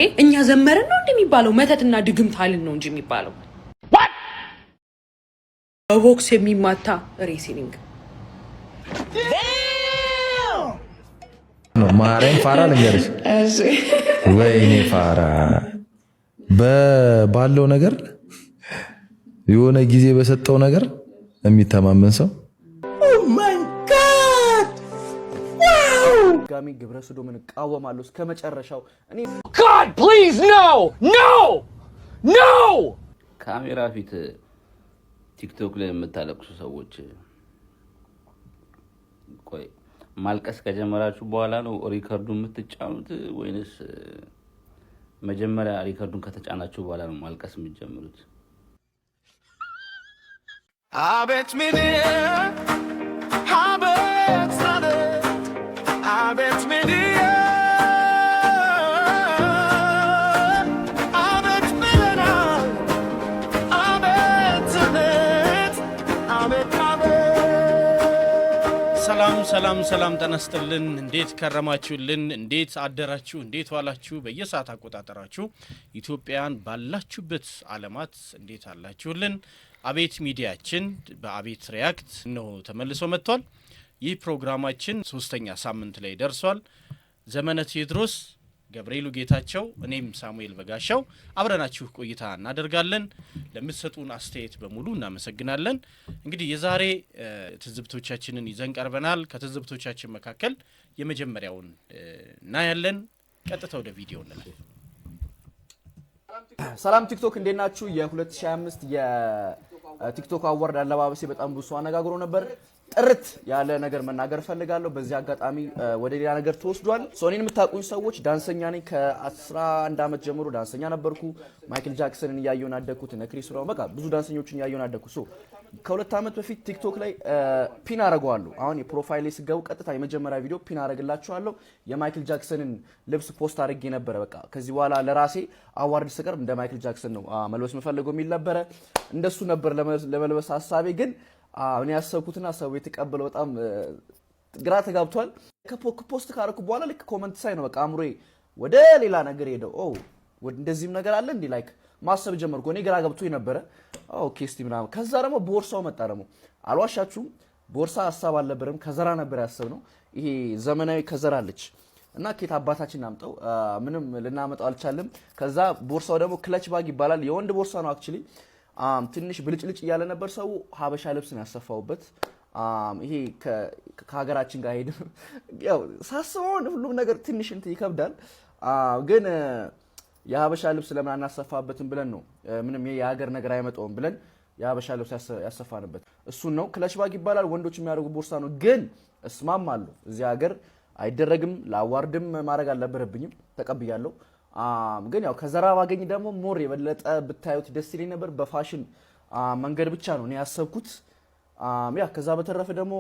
እኛ ዘመረን ነው እንደሚባለው መተትና ድግምት አልን ነው እንጂ የሚባለው በቦክስ የሚማታ ሬስሊንግ ነው። ማረኝ ፋራ ልንገርሽ፣ ወይኔ ፋራ ባለው ነገር የሆነ ጊዜ በሰጠው ነገር የሚተማመን ሰው ጋሚ ግብረ ሰዶምን እቃወማለሁ እስከ መጨረሻው። እኔ God please no ካሜራ ፊት ቲክቶክ ላይ የምታለቅሱ ሰዎች ቆይ ማልቀስ ከጀመራችሁ በኋላ ነው ሪከርዱን የምትጫኑት ወይንስ መጀመሪያ ሪከርዱን ከተጫናችሁ በኋላ ነው ማልቀስ የምትጀምሩት? አቤት ምን አቤት ሳደ አቤት ምን ሰላም ተነስተልን። እንዴት ከረማችሁልን? እንዴት አደራችሁ? እንዴት ዋላችሁ? በየሰዓት አቆጣጠራችሁ ኢትዮጵያን ባላችሁበት ዓለማት እንዴት አላችሁልን? አቤት ሚዲያችን በአቤት ሪያክት ነው ተመልሶ መጥቷል። ይህ ፕሮግራማችን 3ኛ ሳምንት ላይ ደርሷል። ዘመነ ቴዎድሮስ፣ ገብርኤሉ ጌታቸው፣ እኔም ሳሙኤል በጋሻው አብረናችሁ ቆይታ እናደርጋለን። ለምትሰጡን አስተያየት በሙሉ እናመሰግናለን። እንግዲህ የዛሬ ትዝብቶቻችንን ይዘን ቀርበናል። ከትዝብቶቻችን መካከል የመጀመሪያውን እናያለን። ቀጥታ ወደ ቪዲዮ እንላለን። ሰላም ቲክቶክ እንዴት ናችሁ? የ2025 የቲክቶክ አዋርድ አለባበሴ በጣም ብዙ አነጋግሮ ነበር። ጥርት ያለ ነገር መናገር ፈልጋለሁ። በዚህ አጋጣሚ ወደ ሌላ ነገር ተወስዷል። ሶኒን የምታውቁኝ ሰዎች ዳንሰኛ ነኝ። ከ11 አመት ጀምሮ ዳንሰኛ ነበርኩ። ማይክል ጃክሰንን እያየሁ አደግኩት። ክሪስ ብራውን በቃ ብዙ ዳንሰኞችን እያየሁ አደግኩ። ከ2 አመት በፊት ቲክቶክ ላይ ፒን አረጋዋለሁ። አሁን የፕሮፋይል ላይ ስገቡ ቀጥታ የመጀመሪያ ቪዲዮ ፒን አረግላችኋለሁ። የማይክል ጃክሰንን ልብስ ፖስት አድርጌ ነበረ። በቃ ከዚህ በኋላ ለራሴ አዋርድ ስቀርብ እንደ ማይክል ጃክሰን ነው መልበስ የምፈልገው የሚል ነበረ። እንደሱ ነበር ለመልበስ ሐሳቤ። ግን እኔ ያሰብኩትና ሰው የተቀበለው በጣም ግራ ተጋብቷል። ከፖስት ካረኩ በኋላ ልክ ኮሜንት ሳይ ነው በቃ አምሮዬ ወደ ሌላ ነገር ሄደው እንደዚህም ነገር አለ እንዴ ላይክ ማሰብ ጀመርኩ። እኔ ግራ ገብቶኝ ነበረ። ኦኬ እስቲ ምናምን ከዛ ደግሞ ቦርሳው መጣ። ደግሞ አልዋሻችሁም ቦርሳ ሐሳብ አልነበረም፣ ከዘራ ነበር ያሰብነው። ይሄ ዘመናዊ ከዘራ አለች እና ኬት አባታችን አምጠው ምንም ልናመጣው አልቻለም። ከዛ ቦርሳው ደግሞ ክለች ባግ ይባላል። የወንድ ቦርሳ ነው አክቹሊ። ትንሽ ብልጭልጭ እያለ ነበር። ሰው ሀበሻ ልብስ ነው ያሰፋውበት። ይሄ ከሀገራችን ጋር ሄድ ያው ሳስበው ሁሉም ነገር ትንሽ እንትን ይከብዳል። ግን የሀበሻ ልብስ ለምን አናሰፋበትም ብለን ነው ምንም የሀገር ነገር አይመጣውም ብለን የሀበሻ ልብስ ያሰፋንበት እሱን ነው። ክለች ባግ ይባላል። ወንዶች የሚያደርጉ ቦርሳ ነው። ግን እስማማለሁ እዚህ ሀገር አይደረግም። ለአዋርድም ማድረግ አልነበረብኝም፣ ተቀብያለሁ። ግን ያው ከዘራ ባገኝ ደግሞ ሞር የበለጠ ብታዩት ደስ ይለኝ ነበር። በፋሽን መንገድ ብቻ ነው እኔ ያሰብኩት። ያ ከዛ በተረፈ ደግሞ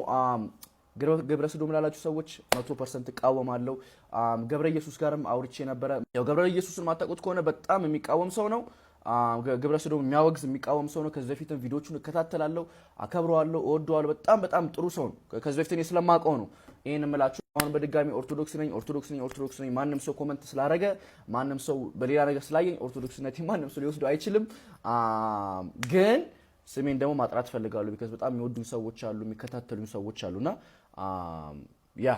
ግብረ ሰዶም ላላችሁ ሰዎች 100% እቃወማለሁ። ገብረ ኢየሱስ ጋርም አውርቼ ነበረ። ያው ገብረ ኢየሱስን ማታውቁት ከሆነ በጣም የሚቃወም ሰው ነው። ግብረ ሰዶም የሚያወግዝ የሚቃወም ሰው ነው። ከዚህ በፊትም ቪዲዮቹን እከታተላለሁ፣ አከብረዋለሁ፣ እወደዋለሁ። በጣም ጥሩ ሰው ነው። ከዚህ በፊት እኔ ስለማውቀው ነው ይሄን እምላችሁ። አሁን በድጋሚ ኦርቶዶክስ ነኝ። ማንም ሰው ኮሜንት ስላደረገ ማንም ሰው በሌላ ነገር ስላየኝ ኦርቶዶክስነቴ ማንም ሰው ሊወስደው አይችልም። ግን ስሜን ደግሞ ማጥራት ፈልጋለሁ። ቢካዝ በጣም የሚወዱኝ ሰዎች አሉ፣ የሚከታተሉኝ ሰዎች አሉና ያ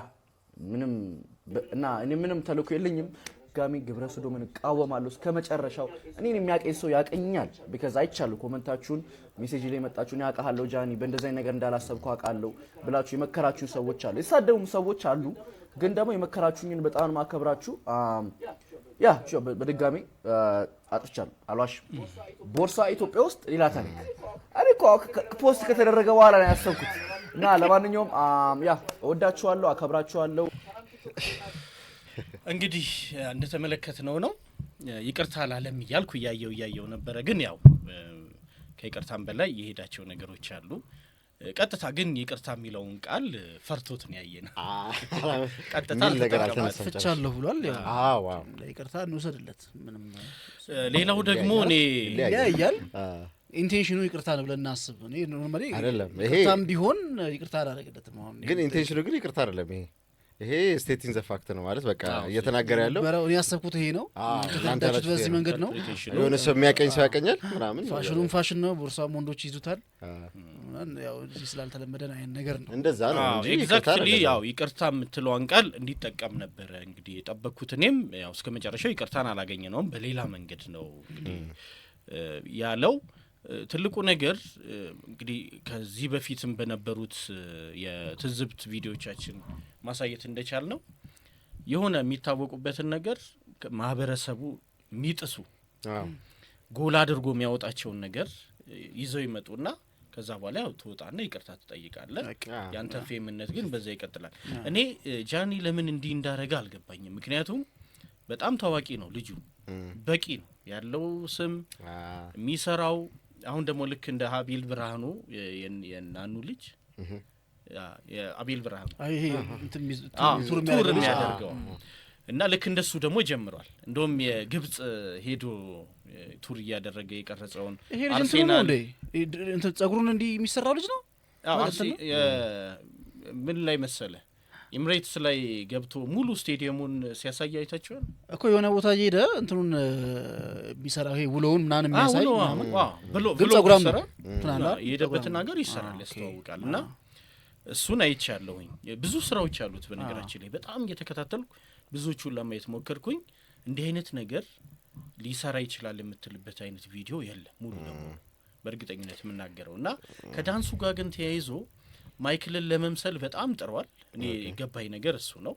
እኔ ምንም ተልእኮ የለኝም። ጋሚ ግብረ ሰዶምን እቃወማለሁ እስከ መጨረሻው። እኔን የሚያቀኝ ሰው ያቀኛል። ቢካዝ አይቻለሁ ኮሜንታችሁን፣ ሜሴጅ ላይ መጣችሁ እኔ አውቃለሁ ጃኒ በእንደዚህ ነገር እንዳላሰብኩ አውቃለሁ ብላችሁ የመከራችሁኝ ሰዎች አሉ፣ የሳደቡም ሰዎች አሉ። ግን ደግሞ የመከራችሁኝን በጣም ማከብራችሁ። ያ በድጋሚ አጥፍቻለሁ፣ አልዋሽም። ቦርሳ ኢትዮጵያ ውስጥ ሌላ ታሪክ። እኔ እኮ ፖስት ከተደረገ በኋላ ነው ያሰብኩት። እና ለማንኛውም ያ እወዳችኋለሁ፣ አከብራችኋለሁ። እንግዲህ እንደተመለከትነው ነው። ይቅርታ ላለም እያልኩ እያየው ነበረ። ግን ያው ከይቅርታም በላይ የሄዳቸው ነገሮች አሉ። ቀጥታ ግን ይቅርታ የሚለውን ቃል ፈርቶት ነው ያየነው። ቀጥታ ፈቻለሁ ብሏል። አዎ ይቅርታ እንውሰድለት። ምንም ሌላው ደግሞ እኔ ያያል ኢንቴንሽኑ ይቅርታ ነው ብለን እናስብ። እኔ ኖርማሊ አይደለም ይሄ ይቅርታም ቢሆን ይቅርታ አላደረገለትም። አሁን ግን ኢንቴንሽኑ ግን ይቅርታ አይደለም። ይሄ ይሄ ስቴቲንግ ዘ ፋክት ነው ማለት በቃ እየተናገረ ያለው እኔ ያሰብኩት ይሄ ነው ተዳዳችሁት በዚህ መንገድ ነው የሆነ ሰው የሚያቀኝ ሰው ያቀኛል ምናምን ፋሽኑም ፋሽን ነው ቦርሳም ወንዶች ይዙታል ያው እዚህ ስላልተለመደ ነው አይን ነገር ነው እንደዛ ነው እንጂ ኤግዛክትሊ ያው ይቅርታ የምትለውን ቃል እንዲጠቀም ነበር እንግዲህ የጠበቅኩት እኔም ያው እስከ መጨረሻው ይቅርታን አላገኘነውም በሌላ መንገድ ነው እንግዲህ ያለው ትልቁ ነገር እንግዲህ ከዚህ በፊትም በነበሩት የትዝብት ቪዲዮቻችን ማሳየት እንደቻል ነው የሆነ የሚታወቁበትን ነገር ማህበረሰቡ የሚጥሱ ጎል አድርጎ የሚያወጣቸውን ነገር ይዘው ይመጡና ከዛ በኋላ ያው ትወጣና ይቅርታ ትጠይቃለህ ያንተ ፌምነት ግን በዛ ይቀጥላል እኔ ጃኒ ለምን እንዲህ እንዳረጋ አልገባኝም ምክንያቱም በጣም ታዋቂ ነው ልጁ በቂ ነው ያለው ስም የሚሰራው አሁን ደግሞ ልክ እንደ አቤል ብርሃኑ የናኑ ልጅ የአቤል ብርሃኑ ይሄ ቱር የሚያደርገው እና ልክ እንደሱ ደግሞ ጀምሯል እንደውም የግብጽ ሄዶ ቱር እያደረገ የቀረጸውን አርሴናል እንትን ጸጉሩን እንዲ የሚሰራው ልጅ ነው ምን ላይ መሰለ ኢምሬትስ ላይ ገብቶ ሙሉ ስቴዲየሙን ሲያሳይ አይታችኋል እኮ የሆነ ቦታ ሄደ እንትኑን ቢሰራው ይሄ ውሎውን ምናምን የሚያሳይ ብሎ ሰራ የሄደበትን ሀገር ይሰራል ያስተዋውቃል እና እሱን አይቻለሁኝ ብዙ ስራዎች አሉት በነገራችን ላይ በጣም እየተከታተልኩ ብዙዎቹን ለማየት ሞከርኩኝ እንዲህ አይነት ነገር ሊሰራ ይችላል የምትልበት አይነት ቪዲዮ የለም ሙሉ ለሙሉ በእርግጠኝነት የምናገረው እና ከዳንሱ ጋር ግን ተያይዞ ማይክልን ለመምሰል በጣም ጥሯል እኔ ገባይ ነገር እሱ ነው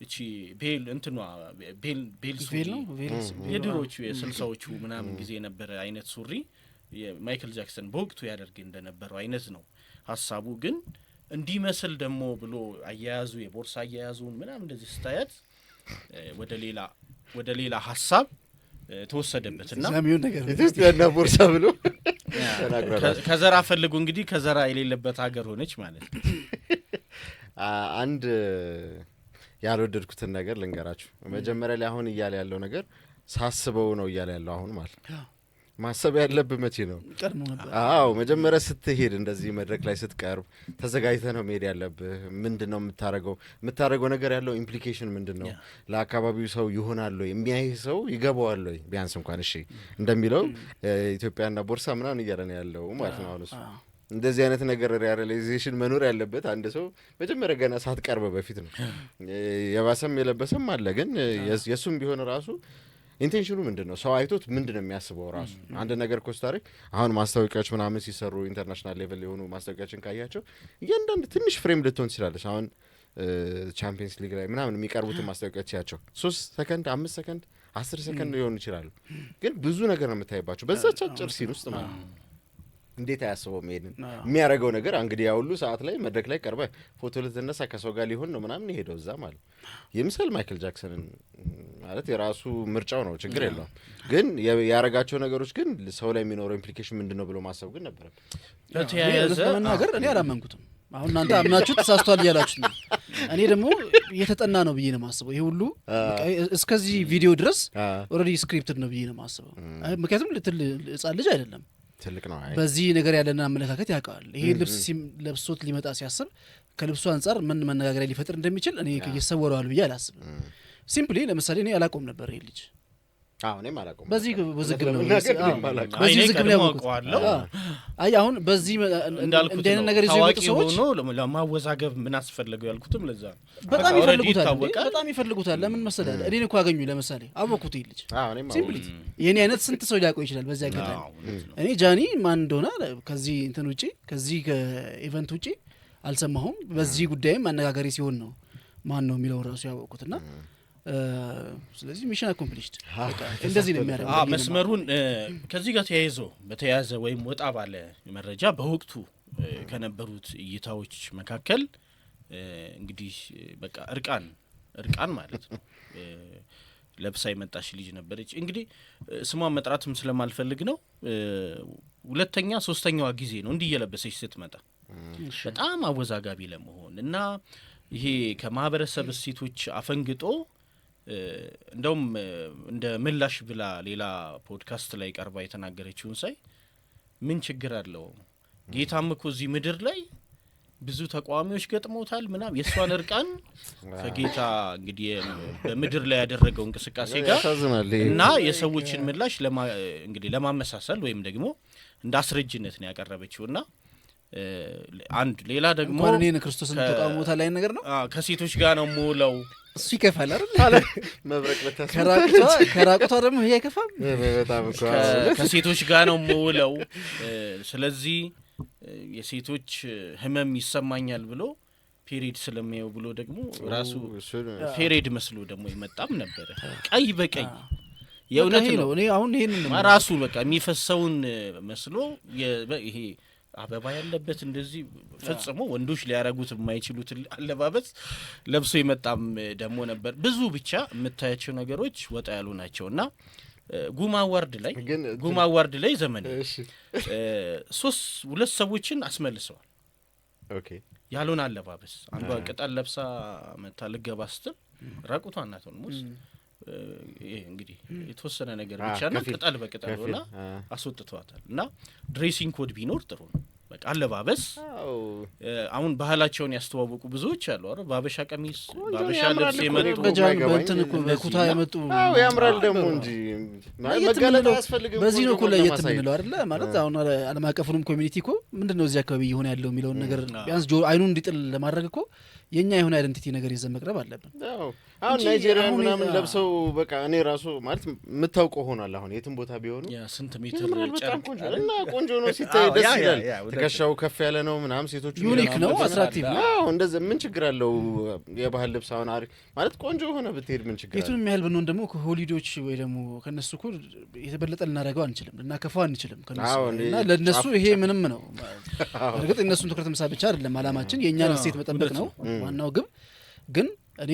እቺ ቤል እንትኗ ቤል ሱሪ የድሮቹ የ60ዎቹ ምናምን ጊዜ የነበረ አይነት ሱሪ የማይክል ጃክሰን በወቅቱ ያደርግ እንደነበረው አይነት ነው ሐሳቡ ግን እንዲመስል ደግሞ ብሎ አያያዙ የቦርሳ አያያዙን ምናምን እንደዚህ ስታያት ወደ ሌላ ሐሳብ ተወሰደበትና ዘሚው ነገር እዚህ ያና ቦርሳ ብሎ ከዘራ ፈልጉ እንግዲህ ከዘራ የሌለበት ሀገር ሆነች ማለት ነው አንድ ያልወደድኩትን ነገር ልንገራችሁ መጀመሪያ ላይ አሁን እያለ ያለው ነገር ሳስበው ነው እያለ ያለው አሁን ማለት ማሰብ ያለብህ መቼ ነው ቀድሞ ነበር አዎ መጀመሪያ ስትሄድ እንደዚህ መድረክ ላይ ስትቀርብ ተዘጋጅተህ ነው መሄድ ያለብህ ምንድነው የምታረገው ነገር ያለው ኢምፕሊኬሽን ምንድነው ለአካባቢው ሰው ይሆናል ወይ የሚያይ ሰው ይገባዋል ወይ ቢያንስ እንኳን እሺ እንደሚለው ኢትዮጵያና ቦርሳ ምናምን እያለ ያለው ማለት ነው አሁን እንደዚህ አይነት ነገር ሪያላይዜሽን መኖር ያለበት አንድ ሰው መጀመሪያ ገና ሳትቀርብ በፊት ነው የባሰም የለበሰም አለ ግን የሱም ቢሆን ራሱ ኢንቴንሽኑ ምንድነው ሰው አይቶት ምንድነው የሚያስበው ራሱ አንድ ነገር ኮስታሪ አሁን ማስታወቂያዎች ምናምን ሲሰሩ ኢንተርናሽናል ሌቨል የሆኑ ማስታወቂያዎችን ካያቸው እያንዳንዱ ትንሽ ፍሬም ልትሆን ትችላለች አሁን ቻምፒየንስ ሊግ ላይ ምናምን የሚቀርቡትን ማስታወቂያዎች ያቸው 3 ሰከንድ 5 ሰከንድ 10 ሰከንድ ሊሆኑ ይችላሉ ግን ብዙ ነገር ነው የምታይባቸው በዛች አጭር ሲን ውስጥ ማለት እንዴት አያስበው መሄድን የሚያረጋው ነገር እንግዲህ ያውሉ ሰዓት ላይ መድረክ ላይ ቀርበ ፎቶ ልትነሳ ከሰው ጋር ሊሆን ነው ምናምን ይሄደው እዛ ማለት የምሳሌ ማይክል ጃክሰንን ማለት የራሱ ምርጫው ነው ችግር የለውም ግን ያረጋቸው ነገሮች ግን ሰው ላይ የሚኖረው ኢምፕሊኬሽን ምንድነው ብሎ ማሰብ ግን ነበር በተያያዘ ነገር እኔ አላመንኩትም አሁን እናንተ አምናችሁ ተሳስቷል እያላችሁ ነው እኔ ደግሞ የተጠና ነው ብዬ ነው ማስበው ይሄ ሁሉ እስከዚህ ቪዲዮ ድረስ ኦሬዲ ስክሪፕትድ ነው ብዬ ነው ማስበው ምክንያቱም ህጻን ልጅ አይደለም ትልቅ ነው በዚህ ነገር ያለና አመለካከት ያውቃል ይሄ ልብስ ለብሶት ሊመጣ ሲያስብ ከልብሱ አንፃር ምን መነጋገሪያ ሊፈጥር እንደሚችል እኔ ከየሰወረዋል ብዬ አላስብም ሲምፕሊ ለምሳሌ እኔ አላቆም ነበር ይሄ ልጅ እኔ ማላቆም በዚህ ውዝግብ ነው በዚህ ውዝግብ ነው ያውቀዋለሁ አይ አሁን በዚህ እንደ አይነት ነገር ይዘው የመጡ ሰዎች ለማወዛገብ ምን አስፈልገው ያልኩትም ለዛ በጣም ይፈልጉታል ለምን መሰለህ እኔ እኮ አገኙ ለምሳሌ አወኩት ይልጅ ሲምፕሊ የኔ አይነት ስንት ሰው ሊያቆይ ይችላል በዚህ አጋጣሚ እኔ ጃኒ ማን እንደሆነ ከዚህ እንትን ውጪ ከዚህ ከኢቨንት ውጪ አልሰማሁም በዚህ ጉዳይም አነጋጋሪ ሲሆን ነው ማን ነው የሚለው ራሱ ያወቁትና ስለዚህ ሚሽን አኮምፕሊሽድ እንደዚህ ነው የሚያደርገው መስመሩን ከዚህ ጋር በተያያዘ ወይም ወጣ ባለ መረጃ በወቅቱ ከነበሩት እይታዎች መካከል እንግዲህ በቃ እርቃን ማለት ነው ለብሳ የመጣሽ ልጅ ነበረች እንግዲህ ስሟን መጥራትም ስለማልፈልግ ነው ሁለተኛ ሶስተኛዋ ጊዜ ነው እንዲህ እየለበሰች ስትመጣ በጣም አወዛጋቢ ለመሆን እና ይሄ ከማህበረሰብ እሴቶች አፈንግጦ እንደውም እንደ ምላሽ ብላ ሌላ ፖድካስት ላይ ቀርባ የተናገረችውን ሳይ ምን ችግር አለው ጌታም እኮ እዚህ ምድር ላይ ብዙ ተቃዋሚዎች ገጥመውታል ምናም የሷን እርቃን ከጌታ እንግዲህ በምድር ላይ ያደረገው እንቅስቃሴ ጋር እና የሰዎችን ምላሽ እንግዲህ ለማመሳሰል ወይም ደግሞ እንዳስረጅነት ነው ያቀረበችውና አንድ ሌላ ደግሞ ማንኔ ክርስቶስን ተቃውሞታል ላይ ነገር ነው ከሴቶች ጋር ነው ሞለው እሱ ይከፋል አይደል መብረቅ ለታስ ከራቁቷ ደግሞ ይሄ ይከፋል በጣም ከሴቶች ጋር ነው ሞለው ስለዚህ የሴቶች ህመም ይሰማኛል ብሎ ፔሪድ ስለሚያዩ ብሎ ደግሞ ራሱ ፔሪድ መስሎ ደግሞ ይመጣም ነበር ቀይ በቀይ የእውነት ነው እኔ አሁን ይሄንን ራሱ በቃ የሚፈሰውን መስሎ ይሄ አበባ ያለበት እንደዚህ ፈጽሞ ወንዶች ሊያረጉት የማይችሉት አለባበስ ለብሶ ይመጣም ደግሞ ነበር ብዙ ብቻ የምታያቸው ነገሮች ወጣ ያሉ ናቸውና ጉማ አዋርድ ላይ ዘመን ሁለት ሰዎችን አስመልሰዋል ኦኬ ያሉን አለባበስ አንዷ ቅጠል ለብሳ መታ ልገባ ስትል ራቁቷን ናት ሙስ እንግዲህ የተወሰነ ነገር ብቻ ነው ቅጠል በቅጠል ሆና አስወጥቷታል እና ድሬሲንግ ኮድ ቢኖር ጥሩ ነው በቃ አለባበስ አሁን ባህላቸውን ያስተዋወቁ ብዙዎች አሉ አይደል ባበሻ ቀሚስ ባበሻ ልብስ የመጡ በእንትን እኮ በኩታ የመጡ ያምራል ደግሞ እንጂ መገለጥ ያስፈልግም በዚህ ነው እኮ ለየት የምንለው አይደል ማለት አሁን ዓለም አቀፉንም ኮሚኒቲ እኮ ምንድነው እዚህ አካባቢ ይሆን ያለው የሚለውን ነገር ቢያንስ አይኑን እንዲጥል ለማድረግ እኮ የኛ የሆነ አይደንቲቲ ነገር ይዘን መቅረብ አለብን አሁን ናይጄሪያን ምናምን ለብሰው በቃ እኔ ራሱ ማለት የምታውቀው ሆናል አሁን የትም ቦታ ቢሆኑ ያ ስንት ሜትር ጨርቅ እና ቆንጆ ነው ሲታይ ደስ ይላል ትከሻው ከፍ ያለ ነው ምናምን ሴቶች ዩኒክ ነው አትራክቲቭ ነው እንደዛ ምን ችግር አለው የባህል ልብስ አሁን አሪፍ ማለት ቆንጆ ሆነ ብትሄድ ምን ችግር አለው የቱንም ያህል ብንሆን ደግሞ ከሆሊዶች ወይ ደግሞ ከነሱ እኮ የተበለጠ ልናደርገው አንችልም ልናከፋው አንችልም ከነሱ እና ለነሱ ይሄ ምንም ነው እርግጥ እነሱን ትኩረት መሳብ ብቻ አይደለም አላማችን የኛን ሴት መጠበቅ ነው ዋናው ግብ ግን እኔ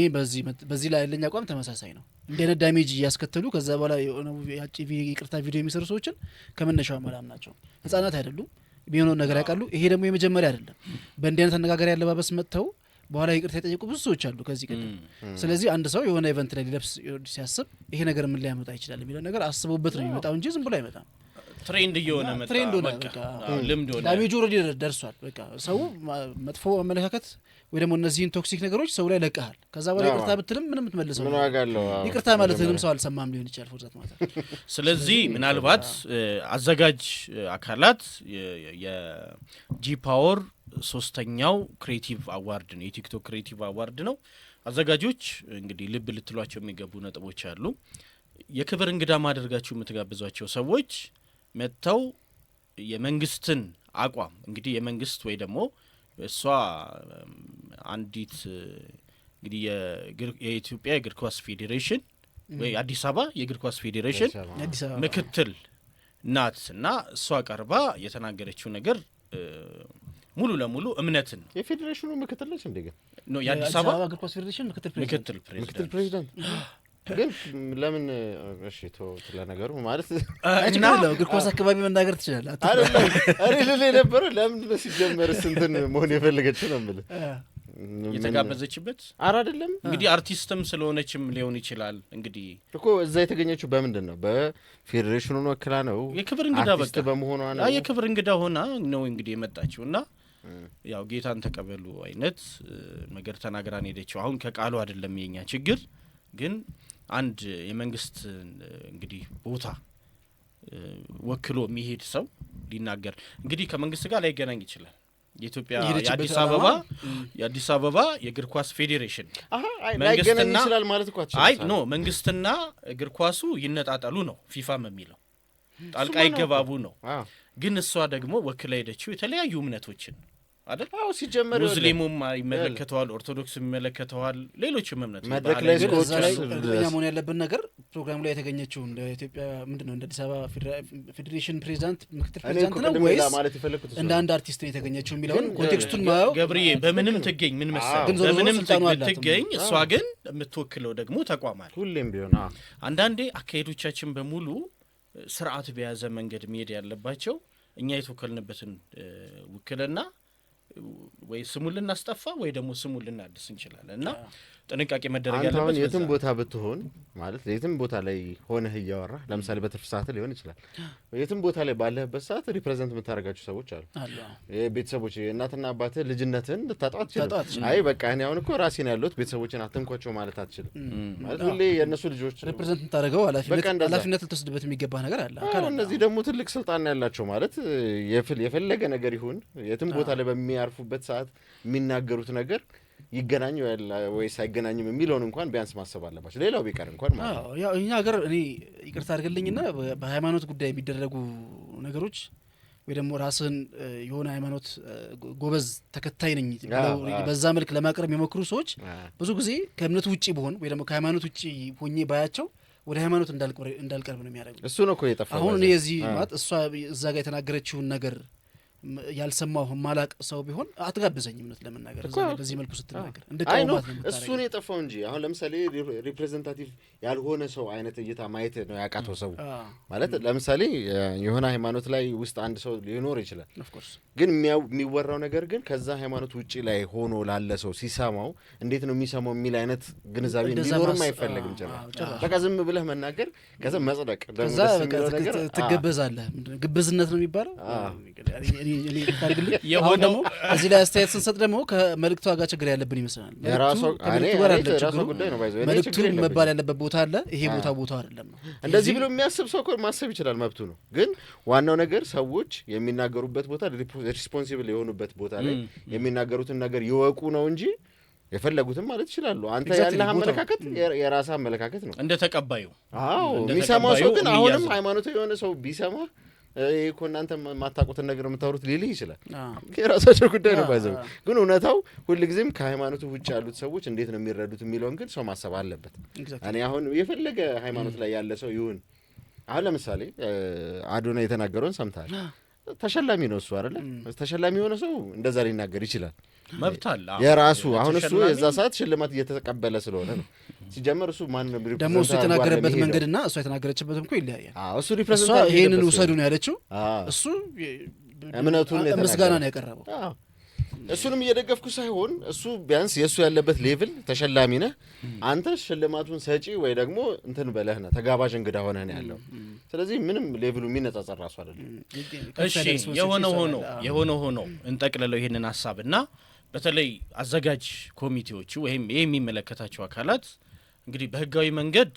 በዚህ ላይ ያለኝ አቋም ተመሳሳይ ነው እንደነ ዳሜጅ ያስከተሉ ከዛ በኋላ የሆነው ያቺ ይቅርታ ቪዲዮ የሚሰሩ ሰዎችን ከመነሻው ማላም ናቸው ህፃናት አይደሉም ቢሆነው ነገር ያውቃሉ ይሄ ደግሞ የመጀመሪያ አይደለም በእንዲህ አይነት አነጋጋሪ ያለባበስ መጥተው በኋላ ይቅርታ የጠየቁ ብዙ ሰዎች አሉ ከዚህ ቀደም ስለዚህ አንድ ሰው የሆነ ኢቨንት ላይ ሊለብስ ሲያስብ ይሄ ነገር ምን ሊያመጣ ይችላል የሚለው ነገር አስቦበት ነው የሚመጣው እንጂ ዝም ብሎ አይመጣም ትሬንድ እየሆነ መጣ በቃ ልምድ ሆነ ዳሜጅ ኦልሬዲ ደርሷል በቃ ሰው መጥፎ አመለካከት ወይ ደግሞ እነዚህን ቶክሲክ ነገሮች ሰው ላይ ለቀሃል ከዛ በኋላ ይቅርታ ብትልም ምንም ትመልሰው ምን ዋጋለው ይቅርታ ማለትንም ሰው አልሰማም ሊሆን ይችላል ፎርዛት ማለት ስለዚህ ምናልባት አዘጋጅ አካላት የጂ ፓወር ሶስተኛው ክሬቲቭ አዋርድ ነው የቲክቶክ ክሬቲቭ አዋርድ ነው አዘጋጆች እንግዲህ ልብ ልትሏቸው የሚገቡ ነጥቦች አሉ የክብር እንግዳ ማድረጋችሁ የምትጋብዟቸው ሰዎች መተው የመንግስትን አቋም እንግዲህ የመንግስት ወይ ደግሞ እሷ አንዲት እንግዲህ የኢትዮጵያ የእግር ኳስ ፌዴሬሽን ወይ አዲስ አበባ የእግር ኳስ ፌዴሬሽን ምክትል ናት እና እሷ ቀርባ የተናገረችው ነገር ሙሉ ለሙሉ እምነትን የፌዴሬሽኑ ምክትል ነች እንደገ ነው የአዲስ አበባ እግር ኳስ ፌዴሬሽን ምክትል ፕሬዝዳንት ግን ለምን እሺ ተለ ነገሩ ማለት እና እግር ኳስ አካባቢ መናገር ትችላለህ አይደለም እኔ ነበር ለምን በሲጀመር እንትን መሆን የፈለገችው ነው ማለት የተጋበዘችበት አይደለም እንግዲህ አርቲስትም ስለሆነችም ሊሆን ይችላል እንግዲህ እኮ እዛ የተገኘችው በምንድን ነው በፌዴሬሽኑ ወክላ ነው የክብር እንግዳ በቃ በመሆኗ ነው የክብር እንግዳ ሆና ነው እንግዲህ የመጣችውና ያው ጌታን ተቀበሉ አይነት ነገር ተናግራን ሄደችው አሁን ከቃሉ አይደለም የኛ ችግር ግን አንድ የመንግስት እንግዲህ ቦታ ወክሎ የሚሄድ ሰው ሊናገር እንግዲህ ከመንግስት ጋር ላይገናኝ ይችላል የኢትዮጵያ የአዲስ አበባ የእግር ኳስ ፌዴሬሽን ላይገናኝ ይችላል ማለት እኮ አይ ኖ መንግስትና እግር ኳሱ ይነጣጣሉ ነው ፊፋም የሚለው ጣልቃ ይገባቡ ነው ግን እሷ ደግሞ ወክላ ሄደችው የተለያዩ እምነቶችን አይደል ሲጀመር ሙስሊሙም ይመለከተዋል ኦርቶዶክስ ይመለከተዋል ሌሎችም እምነቶች መድረክ ላይ መሆን ያለብን ነገር ፕሮግራሙ ላይ የተገኘችው እንደ ኢትዮጵያ ምንድነው እንደ አዲስ አበባ ፌዴሬሽን ፕሬዝዳንት ምክትል ፕሬዝዳንት ነው ወይስ እንደ አንድ አርቲስት ነው የተገኘችው የሚለውን ኮንቴክስቱን ማየው ገብርዬ በምንም ትገኝ ምን መሰለህ በምንም ትገኝ እሷ ግን የምትወክለው ደግሞ ተቋማል ሁሌም ቢሆን አንዳንዴ አካሄዶቻችን በሙሉ ስርዓት በያዘ መንገድ መሄድ ያለባቸው እኛ የተወከልንበትን ውክልና ወይ ስሙን ልናስጠፋ ወይ ደግሞ ስሙን ልናድስ እንችላለን እና ጥንቃቄ መደረግ ያለበት ያለበት የትም ቦታ ብትሆን ማለት የትም ቦታ ላይ ሆነህ እያወራ ለምሳሌ በትርፍ ሰዓት ሊሆን ይችላል የትም ቦታ ላይ ባለህበት ሰዓት ሪፕሬዘንት የምታደርጋቸው ሰዎች አሉ ቤተሰቦች እናትና አባት ልጅነትን ልታጣው አትችልም አይ በቃ እኔ አሁን እኮ ራሴን ያለሁት ቤተሰቦችን አትንኳቸው ማለት አትችልም ማለት ሁሌ የነሱ ልጆች ሪፕሬዘንት ታደርገው ኃላፊነት ልትወስድበት የሚገባ ነገር አለ እነዚህ ደግሞ ትልቅ ስልጣን ያላቸው ማለት የፈለገ ነገር ይሁን የትም ቦታ ላይ በሚያርፉበት ሰዓት የሚናገሩት ነገር ይገናኙ ወይስ አይገናኙም የሚለውን እንኳን ቢያንስ ማሰብ አለባቸው ሌላው ቢቀር እንኳን ማለት ነው ያው እኛ ሀገር እኔ ይቅርታ አድርግልኝና በሃይማኖት ጉዳይ የሚደረጉ ነገሮች ወይ ደግሞ ራስን የሆነ ሃይማኖት ጎበዝ ተከታይ ነኝ በዛ መልክ ለማቅረብ የሚሞክሩ ሰዎች ብዙ ጊዜ ከእምነቱ ውጪ በሆን ወይ ደግሞ ከሃይማኖት ውጪ ሆኜ ባያቸው ወደ ሃይማኖት እንዳልቀርብ ነው የሚያደርጉት እሱ ነው እኮ የጠፋው አሁን እኔ እዚህ ማለት እሷ እዛ ጋር የተናገረችውን ነገር ያልሰማው ማላቅ ሰው ቢሆን አትጋብዘኝም ነው ለመናገር በዚህ መልኩ ስትናገር እንደ ቀውማት ነው እሱ ነው የጠፋው እንጂ አሁን ለምሳሌ ሪፕሬዘንታቲቭ ያልሆነ ሰው አይነት እይታ ማየት ነው ያቃተው ሰው ማለት ለምሳሌ የሆነ ሃይማኖት ላይ ውስጥ አንድ ሰው ሊኖር ይችላል ግን የሚወራው ነገር ግን ከዛ ሃይማኖት ውጪ ላይ ሆኖ ላለ ሰው ሲሰማው እንዴት ነው የሚሰማው የሚል አይነት ግንዛቤ እንዲኖርም አይፈልግም ጭራሽ በቃ ዝም ብለህ መናገር ከዛ መጽደቅ ከዛ በቃ ትገበዛለህ ግብዝነት ነው የሚባለው እኔ ታርግልኝ የሆነው እዚህ ላይ አስተያየት ስንሰጥ ደግሞ ከመልእክቷ ጋር ችግር ያለብን ይመስላል የራሱ ጉዳይ ነው ባይዘው መልእክቱ መባል ያለበት ቦታ አለ ይሄ ቦታ አይደለም ነው እንደዚህ ብሎ የሚያስብ ሰው እኮ ማሰብ ይችላል መብቱ ነው ግን ዋናው ነገር ሰዎች የሚናገሩበት ቦታ ሪስፖንሲብል የሆኑበት ቦታ ላይ የሚናገሩትን ነገር ይወቁ ነው እንጂ የፈለጉትን ማለት ይችላሉ አንተ ያለህ አመለካከት የራስህ አመለካከት ነው እንደ ተቀባዩ የሚሰማው ሰው ግን አሁንም ሃይማኖታዊ የሆነ ሰው ቢሰማ እኮ እናንተ ማታውቁትን ነገር የምታወሩት ሊልህ ይችላል የራሳቸው ጉዳይ ነው ባይዘው ግን እውነታው ሁልጊዜም ከሃይማኖቱ ውጭ ያሉት ሰዎች እንዴት ነው የሚረዱት የሚለውን ግን ሰው ማሰብ አለበት እኔ አሁን የፈለገ ሃይማኖት ላይ ያለ ሰው ይሁን አሁን ለምሳሌ አዶና የተናገረውን ሰምታል ተሸላሚ ነው እሱ አይደለ ተሸላሚ የሆነ ሰው እንደዛ ሊናገር ይችላል መብታል የራሱ አሁን እሱ የዛ ሰዓት ሽልማት እየተቀበለ ስለሆነ ነው ሲጀመር እሱ ማን ነው ደግሞ እሱ የተናገረበት መንገድና እሱ የተናገረችበትም እኮ ይለያያል እሱ ሪፕሬዘንታቲቭ ይሄንን ውሰዱ ነው ያለችው እሱ እምነቱን ምስጋና ነው ያቀረበው እሱንም እየደገፍኩ ሳይሆን እሱ ቢያንስ የእሱ ያለበት ሌቭል ተሸላሚ ነህ አንተ ሽልማቱን ሰጪ ወይ ደግሞ እንትን በለህ ነህ ተጋባዥ እንግዳ ሆነህ ነው ያለው ስለዚህ ምንም ሌቭሉ የሚነጻጸር ራሱ አይደለም እሺ የሆነ ሆኖ እንጠቅልለው ይሄንን ሐሳብና በተለይ አዘጋጅ ኮሚቴዎቹ ወይም የሚመለከታቸው አካላት እንግዲህ በህጋዊ መንገድ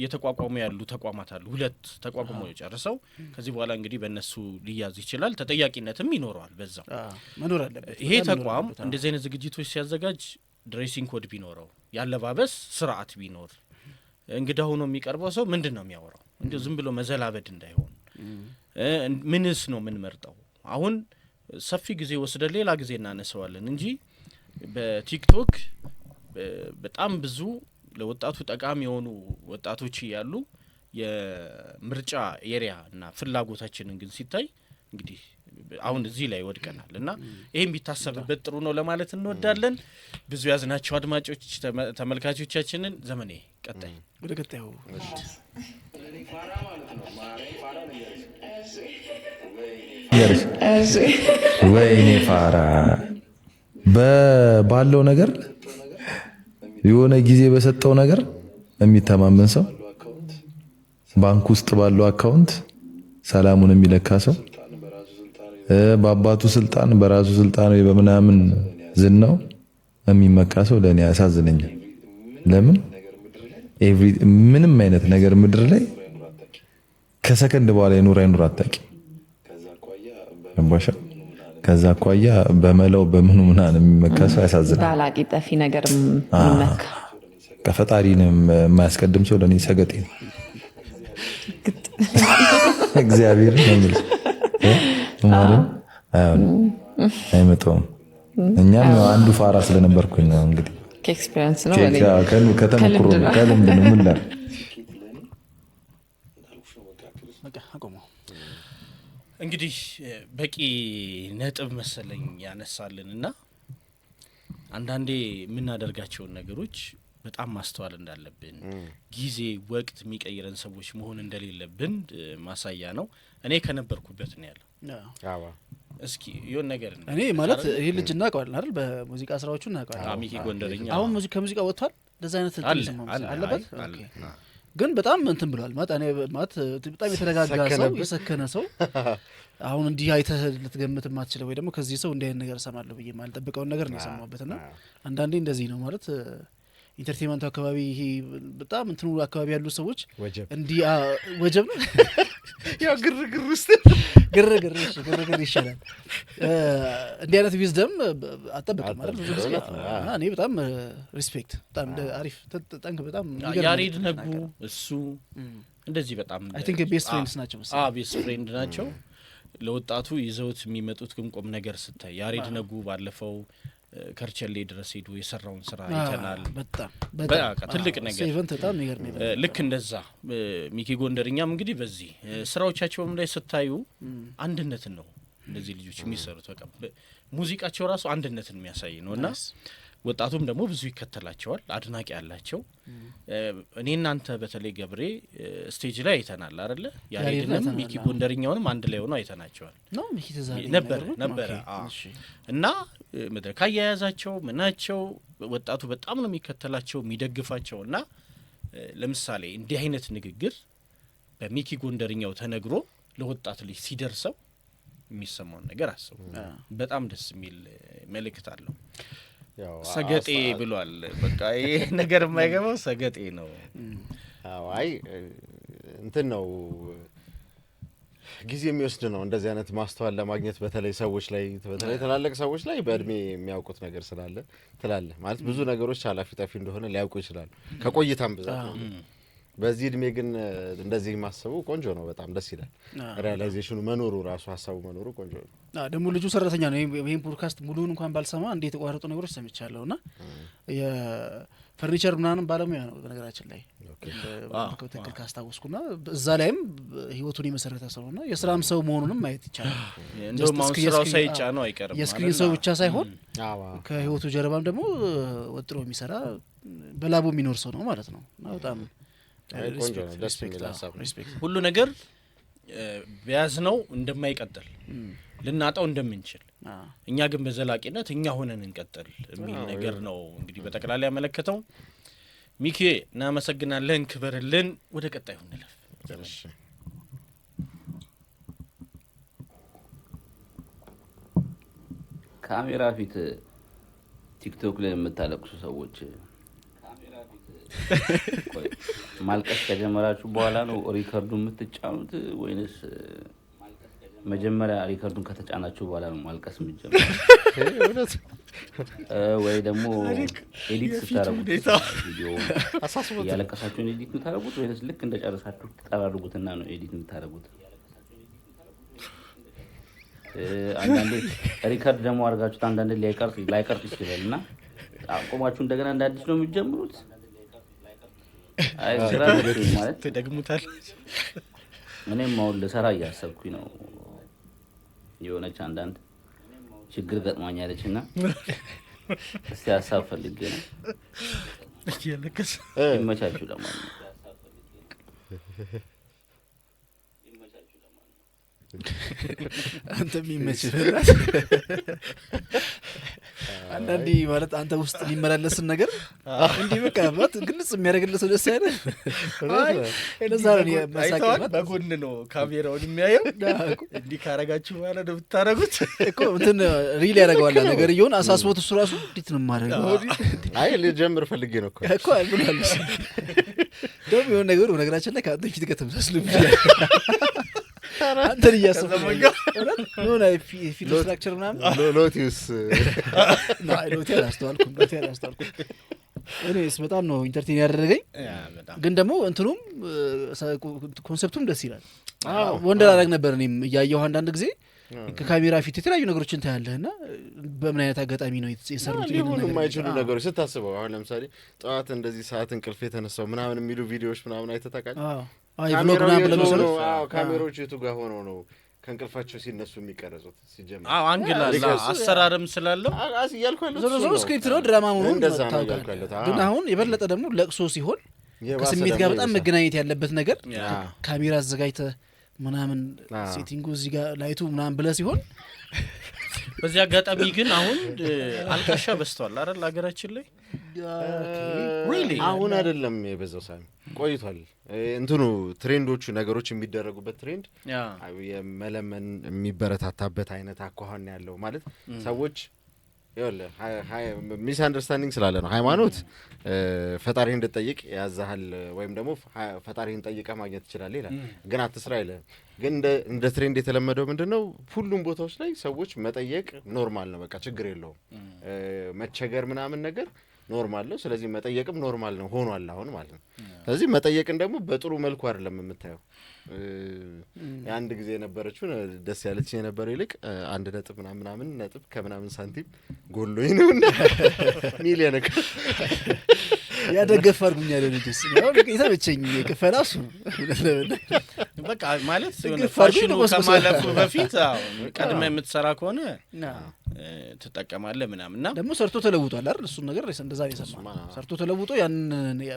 የተቋቋሙ ያሉ ተቋማት አሉ ሁለት ተቋቁመው ጨርሰው ከዚህ በኋላ እንግዲህ በእነሱ ሊያዝ ይችላል ተጠያቂነትም ይኖረዋል በዛው መኖር አለበት ይሄ ተቋም እንደዚህ አይነት ዝግጅቶች ሲያዘጋጅ ድሬሲንግ ኮድ ቢኖረው ያለባበስ ስርዓት ቢኖር እንግዳ ሆኖ የሚቀርበው ሰው ምንድነው የሚያወራው እንደው ዝም ብሎ መዘላበድ እንዳይሆን ምንስ ነው ምን መርጠው አሁን ሰፊ ጊዜ ወስደ ሌላ ጊዜ እናነሳዋለን እንጂ በቲክቶክ በጣም ብዙ ለወጣቱ ጠቃሚ የሆኑ ወጣቶች ያሉ የምርጫ ኤሪያ እና ፍላጎታችንን ግን ሲታይ እንግዲህ አሁን እዚህ ላይ ወድቀናል እና ይሄን ቢታሰብበት ጥሩ ነው ለማለት እንወዳለን ብዙ ያዝናቸው አድማጮች ተመልካቾቻችንን ዘመኔ ቀጣይ ወደ ቀጣዩ ወይኔ ፋራ ባለው ነገር የሆነ ጊዜ በሰጠው ነገር የሚተማመን ሰው ባንክ ውስጥ ባለው አካውንት ሰላሙን የሚለካ ሰው በአባቱ ስልጣን በራሱ ስልጣን ወይ በመናምን ዝናው የሚመካ ሰው ለኔ ያሳዝነኛል ለምን ምንም አይነት ነገር ምድር ላይ ከሰከንድ በኋላ ይኑር አታቂ አባሻ ከዛ አኳያ በመለው በምኑ ምናን የሚመካ ሰው ያሳዝናል ባላቂ ጠፊ ነገር የሚመካ ከፈጣሪንም የማያስቀድም ሰው ለኔ ሰገጤ ነው እግዚአብሔር ነምል ማለት አይመጣም እኛም አንዱ ፋራ ስለነበርኩኝ ነው እንግዲህ ከኤክስፒሪየንስ ነው ከተመክሮ ከልምድ ነው ምን ላይ እንግዲህ በቂ ነጥብ መሰለኝ ያነሳልንና አንዳንዴ የምናደርጋቸውን ነገሮች በጣም ማስተዋል እንዳለብን ጊዜ ወቅት የሚቀይረን ሰዎች መሆን እንደሌለብን ማሳያ ነው እኔ ከነበርኩበት ነው ያለው አዎ እስኪ ይሁን ነገር እኔ ማለት ይሄ ልጅ እናውቀዋለን አይደል በሙዚቃ ስራዎቹ እናውቀዋለን ሚኪ ጎንደርኛ አሁን ከሙዚቃ ወጥቷል እንደዛ አይነት አለበት ግን በጣም እንትን ብሏል ማለት በጣም የተረጋጋ ሰው የሰከነ ሰው አሁን እንዲህ አይተህ ልትገምት የማትችለው ወይ ደግሞ ከዚህ ሰው እንዲህ አይነት ነገር እሰማለሁ ብዬ ማልጠብቀውን ነገር ነው የሰማሁበትና አንዳንዴ እንደዚህ ነው ማለት ኢንተርቴይንመንቱ አካባቢ ይሄ በጣም እንትኑ አካባቢ ያሉ ሰዎች እንዲህ ወጀብ ነው ያው ግርግር ውስጥ ግርግር ይሻላል እንዲህ አይነት ዊዝደም አጠብቀም ማለት ብዙ ጊዜ እኔ በጣም ሪስፔክት በጣም አሪፍ ጠንክ በጣም ያሬድ ነጉ እሱ እንደዚህ በጣም አይ ቲንክ ቤስት ፍሬንድስ ናቸው ቤስት ፍሬንድ ናቸው ለወጣቱ ይዘውት የሚመጡት ግን ቁም ነገር ስታይ ያሬድ ነጉ ባለፈው ከርቸሌ ድረስ ሄዱ የሰራውን ስራ አይተናል በጣም ትልቅ ነገር ኢቨንት በጣም ይገርም ልክ እንደዛ ሚኪ ጎንደርኛም እንግዲህ በዚህ ስራዎቻቸውም ላይ ስታዩ አንድነትን ነው እንደዚህ ልጆች የሚሰሩት በቃ ሙዚቃቸው ራሱ አንድነትን የሚያሳይ ነውና ወጣቱም ደግሞ ብዙ ይከተላቸዋል አድናቂ ያላቸው እኔ እናንተ በተለይ ገብሬ ስቴጅ ላይ አይተናል አይደለ ያሬድንም ሚኪ ጎንደርኛውንም አንድ ላይ ሆኖ አይተናቸዋል ነው ሚኪ ተዛሬ ነበር እና መድረክ አያያዛቸው ምናቸው ወጣቱ በጣም ነው የሚከተላቸው የሚደግፋቸውና ለምሳሌ እንዲህ አይነት ንግግር በሚኪ ጎንደርኛው ተነግሮ ለወጣት ልጅ ሲደርሰው የሚሰማው ነገር አስቡ በጣም ደስ የሚል መልእክት አለው ሰገጤ ብሏል በቃ ይሄ ነገር የማይገባው ሰገጤ ነው አዎ አይ እንትን ነው ጊዜ የሚወስድ ነው እንደዚህ አይነት ማስተዋል ለማግኘት በተለይ ሰዎች ላይ በተለይ ተላልቅ ሰዎች ላይ በእድሜ የሚያውቁት ነገር ስላለ ትላለ ማለት ብዙ ነገሮች ኃላፊ ጠፊ እንደሆነ ሊያውቁ ይችላሉ ከቆይታም ብዛት ነው በዚህ እድሜ ግን እንደዚህ ማሰቡ ቆንጆ ነው በጣም ደስ ይላል ሪያላይዜሽኑ መኖሩ ራሱ ሀሳቡ መኖሩ ቆንጆ ነው ደግሞ ልጁ ሰራተኛ ነው ይሄን ፖድካስት ሙሉውን እንኳን ባልሰማ እንዴት ተቋረጡ ነገሮች ሰምቻለሁና የፈርኒቸር ምናምን ባለሙያ ነው በነገራችን ላይ በትክክል ካስታወስኩና እዛ ላይም ህይወቱን የመሰረተ ሰውና የስራም ሰው መሆኑንም ማየት ይቻላል እንደውም ስራው ሳይጫ ነው አይቀርም የስክሪን ሰው ብቻ ሳይሆን ከህይወቱ ጀርባም ደግሞ ወጥሮ የሚሰራ በላቡ የሚኖር ሰው ነው ማለት ነው እና በጣም ቆንጆ ነው ደስ የሚል ሀሳብ ሁሉ ነገር በያዝነው እንደማይቀጥል ልናጣው እንደምንችል እኛ ግን በዘላቂነት እኛ ሆነን እንቀጥል የሚል ነገር ነው እንግዲህ በተከላላ ያመለከተው ሚኪ እናመሰግናለን ክበርልን ወደ ቀጣዩ እንለፍ እሺ ካሜራ ፊት ቲክቶክ ላይ የምታለቅሱ ሰዎች ማልቀስ ከጀመራችሁ በኋላ ነው ሪከርዱን የምትጫኑት ወይንስ መጀመሪያ ሪከርዱን ከተጫናችሁ በኋላ ነው ማልቀስ የምትጀምሩት ወይ ደግሞ ኤዲት ስታረጉት ቪዲዮ ያለቀሳችሁን ኤዲት የምታረጉት ወይንስ ልክ እንደጨረሳችሁ ተጠራርጉትና ነው ኤዲት የምታረጉት አንዳንዴ ሪከርድ ደግሞ አድርጋችሁት አንዳንዴ ላይቀርጽ ይችላልና አቆማችሁ እንደገና እንደ አዲስ ነው የምትጀምሩት አይ ስራ ማለት ተደግሙታል እኔም አሁን ለሰራ እያሰብኩኝ ነው የሆነች አንዳንድ ችግር ገጥማኛለችና እስቲ ሀሳብ ፈልጌ ነው እየለከሰ ይመቻችሁ ለማለት አንተ የሚመችህ አንዳንዴ ማለት አንተ ውስጥ የሚመላለስን ነገር እንዲህ በቃ ማለት ግልጽ የሚያደርግልህ ደስ አይደል ለዛ ነው ማሳቀም በጎን ነው ካሜራውን የሚያየው እንዲህ ካረጋችሁ በኋላ ነው ብታረጉት እኮ እንትን ሪል ያደርገዋል ነገር ይሁን አሳስቦት እሱ ራሱ እንዴት ነው ማድረገው አይ ልጀምር ፈልጌ ነው እኮ አይብላል ደግሞ የሆነ ነገር በነገራችን ላይ ከአንተ ፊት ከተመሳስሉ ይችላል አንተን እያሰብኩ ነው ነው ፊልም ስትራክቸር ምናምን ሎቲዩስ ሎቲ አላስተዋልኩም እኔስ በጣም ነው ኢንተርቴን ያደረገኝ ግን ደግሞ እንትኑም ኮንሰፕቱም ደስ ይላል ወንደር አደረግ ነበር እኔም እያየሁ አንዳንድ ጊዜ ከካሜራ ፊት የተለያዩ ነገሮችን ታያለህና በምን አይነት አጋጣሚ ነው የሰሩት ሊሆኑ የማይችሉ ነገሮች ስታስበው አሁን ለምሳሌ ጠዋት እንደዚህ ሰዓት እንቅልፍ የተነሳው ምናምን የሚሉ ቪዲዮዎች ምናምን አይተታቃል ብሎግ ምናምን ብለምሰሉ ካሜሮቹ የቱ ጋር ሆነው ነው ከእንቅልፋቸው ሲነሱ የሚቀረጹት ሲጀምር አንግል አለ አሰራርም ስላለው ዞሮ ስክሪፕት ነው ድራማ መሆኑን ግን አሁን የበለጠ ደግሞ ለቅሶ ሲሆን ከስሜት ጋር በጣም መገናኘት ያለበት ነገር ካሜራ አዘጋጅተህ ምናምን ሴቲንጉ እዚህ ጋር ላይቱ ምናምን ብለህ ሲሆን በዚህ አጋጣሚ ግን አሁን አልቃሻ በስተዋል አይደል ሀገራችን ላይ አሁን አይደለም የበዛው ሳይሆን ቆይቷል እንትኑ ትሬንዶቹ ነገሮች የሚደረጉበት ትሬንድ የመለመን የሚበረታታበት አይነት አኳኋን ያለው ማለት ሰዎች ይወለ ሚስ አንደርስታንዲንግ ስላለ ነው ሃይማኖት ፈጣሪን እንድትጠይቅ ያዛሃል ወይም ደግሞ ፈጣሪን ጠይቀህ ማግኘት ይችላል ይላል ግን አትስራ ይላል ግን እንደ ትሬንድ የተለመደው ምንድነው ሁሉም ቦታዎች ላይ ሰዎች መጠየቅ ኖርማል ነው በቃ ችግር የለውም መቸገር ምናምን ነገር ኖርማል ነው ስለዚህ መጠየቅም ኖርማል ነው ሆኗል አሁን ማለት ነው ስለዚህ መጠየቅን ደግሞ በጥሩ መልኩ አይደለም የምታየው አንድ ጊዜ የነበረችው ደስ ያለች የነበረው ይልቅ 1 ነጥብ ምናምን ነጥብ ከምናምን ሳንቲም ጎሎኝ ነውና ሚሊዮን ያደገፋርጉኛ ለልጅስ ነው የተመቸኝ ከፈራሱ በቃ ማለት ፋሽኑ ከማለፉ በፊት ቀድመ የምትሰራ ከሆነ ተጠቀማለ ምናምንና ደግሞ ሰርቶ ተለውጧል አይደል እሱ ነገር እንደዛ ይሰማ ሰርቶ ተለውጦ ያን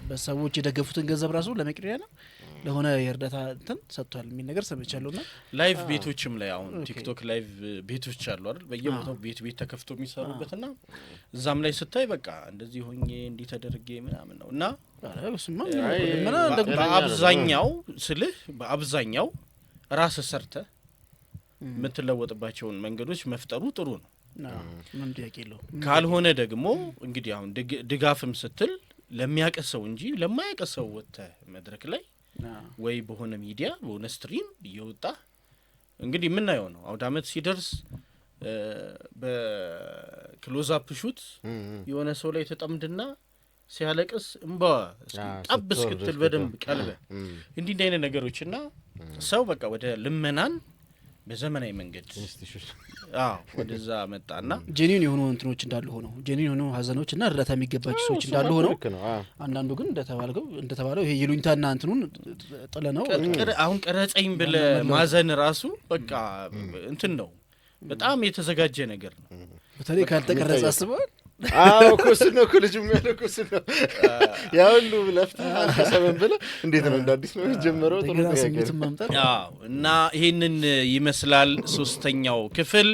በሰዎች የደገፉትን ገንዘብ ራሱ ለመቅሪያ ነው ለሆነ የርዳታ እንትን ሰጥቷል የሚል ነገር ሰምቻለሁና ላይቭ ቤቶችም ላይ አሁን ቲክቶክ ላይቭ ቤቶች አሉ አይደል በየቦታው ቤት ተከፍቶ የሚሰሩበትና እዛም ላይ ስታይ በቃ እንደዚህ ሆኜ እንዲ ተደርጌ ምናምን ነውና በአብዛኛው ስልህ በአብዛኛው ራስ ሰርተ የምትለወጥባቸውን መንገዶች መፍጠሩ ጥሩ ነው ምን ጥያቄ የለው ካልሆነ ደግሞ እንግዲህ አሁን ድጋፍም ስትል ለሚያቀሰው እንጂ ለማያቀሰው ወጣ መድረክ ላይ ወይ በሆነ ሚዲያ በሆነ ስትሪም ይወጣ እንግዲህ ምን ነው ነው አውድ አመት ሲደርስ በክሎዝ አፕ ሹት የሆነ ሰው ላይ ተጠምድና ሲያለቅስ እንባ ጠብስ ክትል በደንብ ቀልበ እንዲህ አይነት ነገሮችና ሰው በቃ ወደ ልመናን በዘመናዊ መንገድ ወደዛ መጣና ጄኒን የሆኑ እንትኖች እንዳሉ ሆነው ጄኒን የሆኑ ሀዘኖችና እርዳታ የሚገባቸው ሰዎች እንዳሉ ሆነው አንዳንዱ ግን እንደተባለው ይሄ ይሉኝታና እንትኑን ጥለነው አሁን ቀረጸኝ ብለ ማዘን ራሱ በቃ እንትን ነው በጣም የተዘጋጀ ነገር ነው በተለይ ካልተቀረጸ አስበዋል ኮስኖ ኮሌጅ የሚያለው ኮስኖ ያውሉ ለፍታ አንተሰበን ብለ እንዴት ነው እንዳዲስ ነው ጀመረው ጥሩ ነው እና ይሄንን ይመስላል ሶስተኛው ክፍል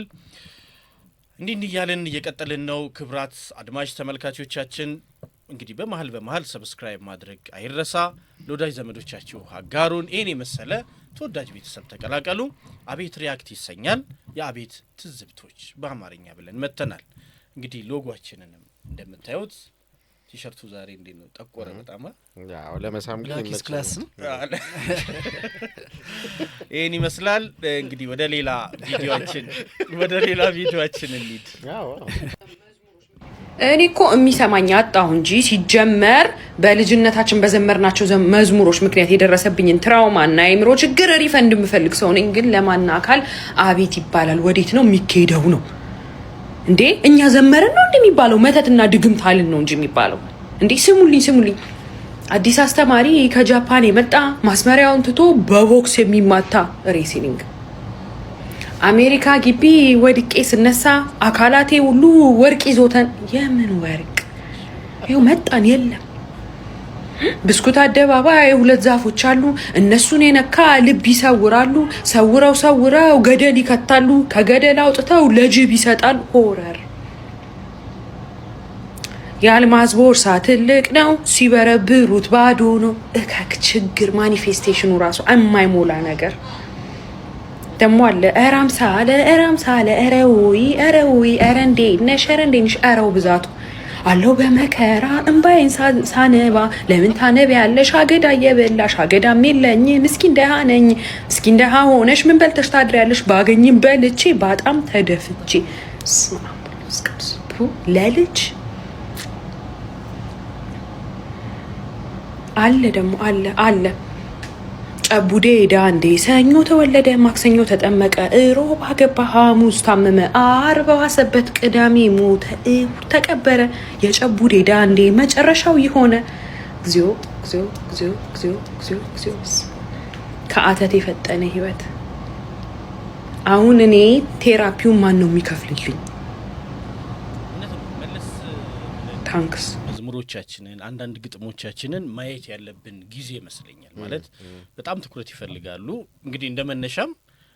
እንዲህ ያለን እየቀጠልን ነው ክብራት አድማጭ ተመልካቾቻችን እንግዲህ በመሃል ሰብስክራይብ ማድረግ አይረሳ ለወዳጅ ዘመዶቻችሁ አጋሩን እኔ መሰለ ተወዳጅ ቤተሰብ ተቀላቀሉ አቤት ሪአክት ይሰኛል የአቤት ትዝብቶች በአማርኛ ብለን መተናል እንግዲህ ሎጎአችንንም እንደምታዩት ቲሸርቱ ዛሬ እንዴ ነው ጠቆረ በጣም ያው ለመሳም ግን ላኪስ ክላስ ይሄን ይመስላል እንግዲህ ወደ ሌላ ቪዲዮአችን እንሂድ ያው እኔ እኮ የሚሰማኝ አጣሁ እንጂ ሲጀመር በልጅነታችን በዘመርናቸው መዝሙሮች ምክንያት የደረሰብኝን ትራውማና አይምሮ ችግር ሪፈንድ የምፈልግ ሰው ነኝ ግን ለማን አካል አቤት ይባላል ወዴት ነው የሚካሄደው ነው እንዴ እኛ ዘመረን ነው እንደሚባለው መተትና ድግምት አልን ነው እንጂ የሚባለው እንዴ ስሙልኝ አዲስ አስተማሪ ከጃፓን የመጣ ማስመሪያውን ትቶ በቦክስ የሚማታ ሬስሊንግ አሜሪካ ግቢ ወድቄ ስነሳ አካላቴ ሁሉ ወርቅ ይዞተን የምን ወርቅ ይኸው መጣን የለም ብስኩት አደባባይ 2 ዛፎች አሉ እነሱን የነካ ልብ ይሰውራሉ ሰውረው ገደል ይከታሉ ከገደል አውጥተው ለጅብ ይሰጣል ሆረር የአልማዝ ቦርሳ ትልቅ ነው ሲበረብሩት ባዶ ነው እከክ ችግር ማኒፌስቴሽኑ ራሱ የማይሞላ ነገር ደሞ አለ እራምሳለ እረውይ እረንዴነሽ እረው ብዛቱ አለው በመከራ እንባይን ሳነባ ለምን ታነብ ያለሽ አገዳ የበላሽ አገዳም የለኝ ምስኪን ደሃ ሆነሽ ምን በልተሽ ታድሪያለሽ ባገኝም በልቼ ባጣም ተደፍቼ ለልጅ አለ ደሞ አለ ጨቡዴ ዳንዴ ሰኞ ተወለደ ማክሰኞ ተጠመቀ ሮብ አገባ ሐሙስ ታመመ አርብ ዋሰበት ቅዳሜ ሞተ ተቀበረ የጨቡዴ ዳንዴ መጨረሻው ይሆነ እግዚኦ ከአተት የፈጠነ ህይወት አሁን እኔ ቴራፒው ማን ነው የሚከፍልልኝ ታንክስ መዝሙሮቻችንን አንዳንድ ግጥሞቻችንን ማየት ያለብን ጊዜ ይመስለኛል። ማለት በጣም ትኩረት ይፈልጋሉ። እንግዲህ እንደመነሻም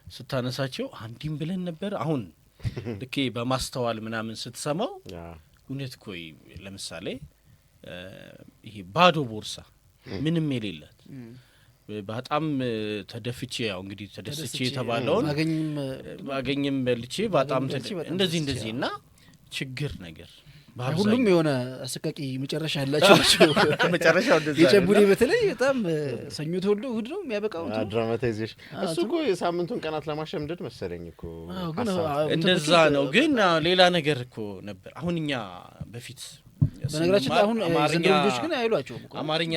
ስታነሳቸው አንዲም ብለን ነበር አሁን ልክ በማስተዋል ምናምን ስትሰማው እውነት ኮይ ለምሳሌ ይሄ ባዶ ቦርሳ ምንም የሌላት በጣም ተደፍቼ ያው እንግዲህ ተደስቼ የተባለውን ማገኝም በልቼ በጣም እንደዚህና ችግር ነገር ሁሉም የሆነ አስቀቂ መጨረሻ ያላቸው መጨረሻው እንደዛ የጨቡዴ በተለይ በጣም ሰኞ ተወልዶ እሁድ ነው የሚያበቃው ድራማታይዜሽን እሱ እኮ የሳምንቱን ቀናት ለማሸምደድ መሰለኝ እኮ እንደዛ ነው። ግን ሌላ ነገር እኮ ነበር። አሁን እኛ በፊት በነገራችን አሁን ዘንድሮ ልጆች ግን አይሏቸውም እኮ አማርኛ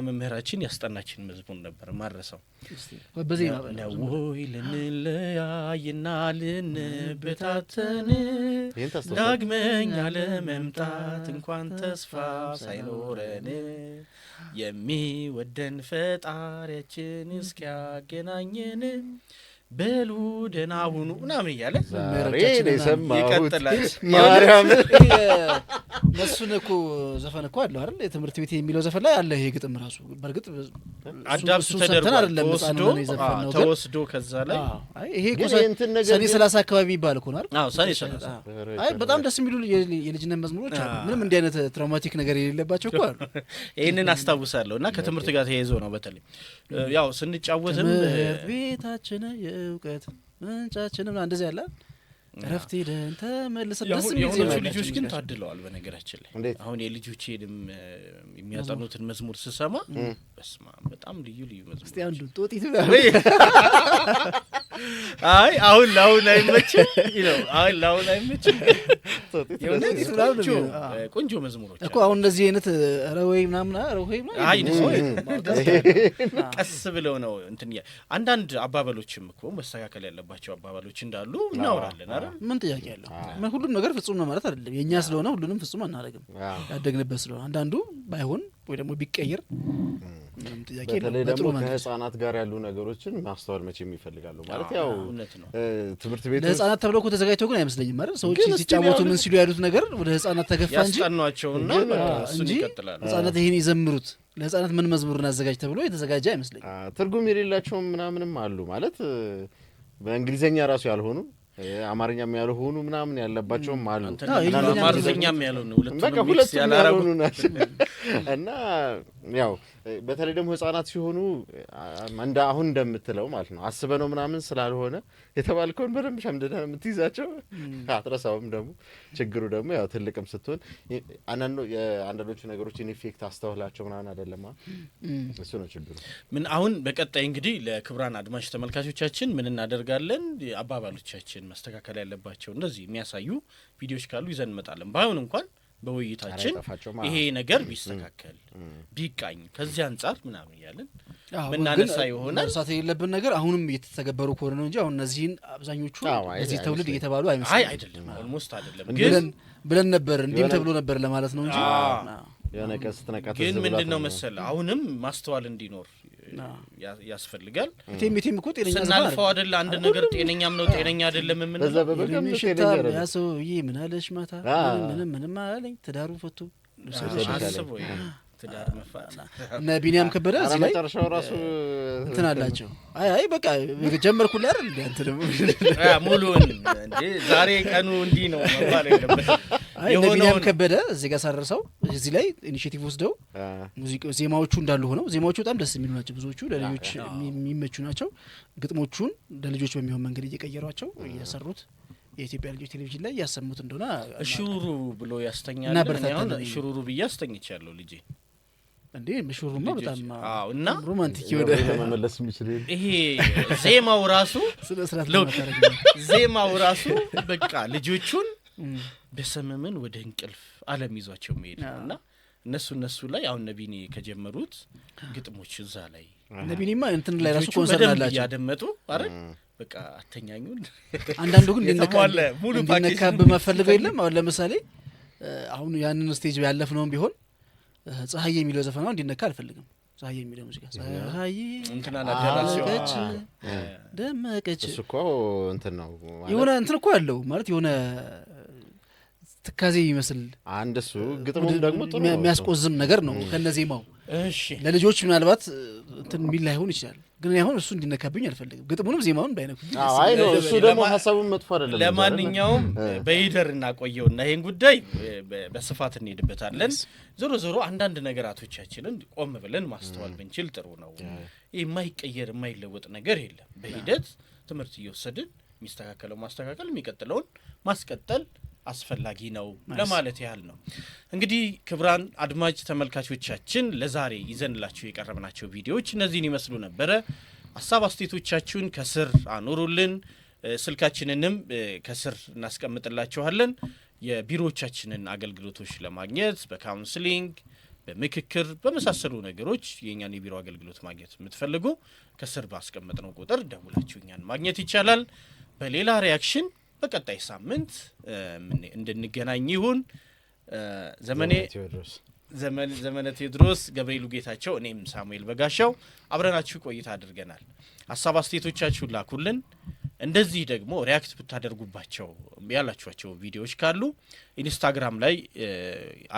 መምህራችን ያስጠናችን መዝሙር ነበር ማረሰው በዜማ ነው ወይ ልንለያይና ልንበታተን ዳግመኛ ለመምጣት እንኳን ተስፋ ሳይኖረን የሚወደን ፈጣሪያችን እስኪያገናኘን በሉ ደህና ሁኑ ምናምን እያለ ይቀጥላል። ማርያም እነሱን እኮ ዘፈን እኮ አለው አይደል? የትምህርት ቤት የሚለው ዘፈን ላይ አለ ይሄ ግጥም ራሱ። በርግጥ አዳብስ ተወስዶ ከዛ ላይ ይሄ እኮ ሰኔ 30 አካባቢ የሚባል እኮ ነው አይደል? አዎ ሰኔ 30። አይ በጣም ደስ የሚሉ የልጅነት መዝሙሮች አሉ። ምንም እንዲህ አይነት ትራውማቲክ ነገር የሌለባቸው እኮ አሉ። ይሄንን አስታውሳለሁ እና ከትምህርት ጋር ተያይዞ ነው በተለይ ያው ስንጫወትም ቤታችን የእውቀት ምንጫችንም እንደዚህ ያለ ረፍት ሄደን ተመልሰን ደስ የሚል ልጆች ግን ታድለዋል። በነገራችን ላይ አሁን የልጆቼንም የሚያጠኑትን መዝሙር ስሰማ በስማ በጣም ልዩ መዝሙር እስቲ አንዱ ጦጢቱ አሁን አይመችም አሁን አይመችም። ቆንጆ መዝሙሮች እኮ አሁን እንደዚህ አይነት ረወይ ምናምን ቀስ ብለው ነው እንትን አንዳንድ አባባሎችም እኮ መስተካከል ያለባቸው አባባሎች እንዳሉ እናወራለን አይደል? ምን ጥያቄ ያለው? ሁሉም ነገር ፍጹም ነው ማለት አይደለም። የኛ ስለሆነ ሁሉንም ፍጹም አናደርግም። ያደግንበት ስለሆነ አንዳንዱ ባይሆን ወይ ደግሞ ቢቀየር ምንም ጥያቄ የለም። በተለይ ደግሞ ከህፃናት ጋር ያሉ ነገሮችን ማስተዋል መቼም ይፈልጋሉ ማለት ያው ትምህርት ቤት ለህፃናት ተብለው እኮ ተዘጋጅተው ግን አይመስለኝም አይደል? ሰዎች ሲጫወቱ ምን ሲሉ ያሉት ነገር ወደ ህፃናት ተገፋ እንጂ ያስጠኗቸውና እሱን ይቀጥላል። ህፃናት ይሄን ይዘምሩት ለህፃናት ምን መዝሙር እናዘጋጅ ተብሎ የተዘጋጀ አይመስለኝም። ትርጉም የሌላቸውም ምናምንም አሉ ማለት በእንግሊዘኛ ራሱ ያልሆኑ አማርኛም ያልሆኑ ምናምን ያለባቸውም አሉ። አማርኛም ያልሆኑ ሁለቱም ያልሆኑ ናቸው እና ያው በተለይ ደግሞ ህፃናት ሲሆኑ አሁን እንደምትለው ማለት ነው አስበነው ምናምን ስላልሆነ የተባልከውን በደንብ ሸምድደህ የምትይዛቸው አትረሳውም። ደግሞ ችግሩ ደግሞ ያው ትልቅም ስትሆን አንዳንዶቹ ነገሮችን ኢፌክት አስተውላቸው ምናምን አይደለም እሱ ነው ችግሩ። ምን አሁን በቀጣይ እንግዲህ ለክብራን አድማጭ ተመልካቾቻችን ምን እናደርጋለን አባባሎቻችን መስተካከል ያለባቸው እንደዚህ የሚያሳዩ ቪዲዮዎች ካሉ ይዘን እንመጣለን። ባይሆን እንኳን በውይይታችን ይሄ ነገር ቢስተካከል ቢቃኝ ከዚህ አንፃር ምናምን ያለን ምናነሳ ይሆናል። መርሳት የሌለብን ነገር አሁንም እየተተገበሩ ከሆነ ነው እንጂ አሁን እነዚህን አብዛኞቹ እዚህ ትውልድ እየተባሉ አይደለም ኦልሞስት አይደለም ግን ብለን ነበር እንዲም ተብሎ ነበር ለማለት ነው እንጂ ግን ምንድነው መሰለህ አሁንም ማስተዋል እንዲኖር ያስፈልጋል። ቴም እኮ ጤነኛ ስናልፈው አይደል አንድ ነገር ጤነኛም ነው ጤነኛ አይደለም ምን ነው ያ ሰውዬ ምን አለሽ ማታ ምንም አላለኝ ትዳሩ ፈቱ አስቦ ትዳር መፋታ እና ቢኒያም ከበደ እዚህ ላይ ተርሻው ራሱ እንትን አላቸው። አይ በቃ ጀመርኩላ አይደል እንዴ አንተ ደግሞ ሙሉን እንዴ ዛሬ ቀኑ እንዲህ ነው መባል የለበት። ቢኒያም ከበደ እዚህ ጋር ሳረሰው እዚህ ላይ ኢኒሺዬቲቭ ወስደው ሙዚቃው ዜማዎቹ እንዳሉ ሆነው ዜማዎቹ በጣም ደስ የሚሉ ናቸው። ብዙዎቹ ለልጆች የሚመቹ ናቸው። ግጥሞቹን ለልጆች በሚሆን መንገድ እየቀየሯቸው እየሰሩት የኢትዮጵያ ልጆች ቴሌቪዥን ላይ ያሰሙት እንደሆነ ሽሩሩ ብሎ ያስተኛል። አሁን ሽሩሩ ብዬ አስተኝቻለሁ ልጄ እንዴ መሽሩሩማ በጣም እና ሮማንቲክ ይወደ መመለስ የሚችል ይሄ ዜማው ራሱ በቃ ልጆቹን በሰመመን ወደ እንቅልፍ ዓለም ይዟቸው መሄድ ነውና እነሱ ላይ አሁን ነቢኒ ከጀመሩት ግጥሞች እዛ ላይ ነቢኒማ እንትን ላይ ራሱ ኮንሰርት አላቸው ያደመጡ አይደል በቃ አተኛኙን አንዳንዱ ግን እንዲነካብ መፈልገው የለም። አሁን ለምሳሌ አሁን ያንን ስቴጅ ያለፍነውም ቢሆን ፀሐይ የሚለው ዘፈናው እንዲነካ አልፈልግም። ፀሐይ የሚለው ሙዚቃ ፀሐይ እንትናና ደራሲው ደመቀች እሱ እኮ እንትን ነው የሆነ እንትን እኮ ያለው ማለት የሆነ ትካዜ ይመስል አንድ እሱ ግጥሙም ደግሞ ጥሩ የሚያስቆዝም ነገር ነው ከነዜማው። እሺ ለልጆች ምናልባት እንትን ሚል ላይሆን ይችላል ግን አሁን እሱ እንዲነካብኝ አልፈልግም ግጥሙንም ዜማውን ባይነኩኝ አይ ነው እሱ ደግሞ ሐሳቡን መጥፎ አይደለም ለማንኛውም በሂደር እናቆየውና ይሄን ጉዳይ በስፋት እንሄድበታለን ዞሮ ዞሮ አንዳንድ ነገራቶቻችንን ቆም ብለን ማስተዋል ብንችል ጥሩ ነው የማይቀየር የማይለወጥ ነገር የለም በሂደት ትምህርት እየወሰድን የሚስተካከለው ማስተካከል የሚቀጥለውን ማስቀጠል አስፈላጊ ነው ለማለት ያህል ነው እንግዲህ ክብራን አድማጭ ተመልካቾቻችን ለዛሬ ይዘንላችሁ የቀረብናቸው ቪዲዮዎች እነዚህን ይመስሉ ነበር ሐሳብ አስተያየቶቻችሁን ከስር አኑሩልን ስልካችንንም ከስር እናስቀምጥላችኋለን የቢሮዎቻችንን አገልግሎቶች ለማግኘት በካውንስሊንግ በምክክር በመሳሰሉ ነገሮች የኛን የቢሮ አገልግሎት ማግኘት የምትፈልጉ ከስር ባስቀመጥነው ቁጥር ደውላችሁ እኛን ማግኘት ይቻላል በሌላ ሪአክሽን በቀጣይ ሳምንት እንድንገናኝ ይሁን ዘመነ ቴዎድሮስ ገብርኤሉ ጌታቸው እኔም ሳሙኤል በጋሻው አብረናችሁ ቆይታ አድርገናል ሐሳብ አስተያየቶቻችሁን ላኩልን እንደዚህ ደግሞ ሪአክት ብታደርጉባቸው ያላችኋቸው ቪዲዮዎች ካሉ ኢንስታግራም ላይ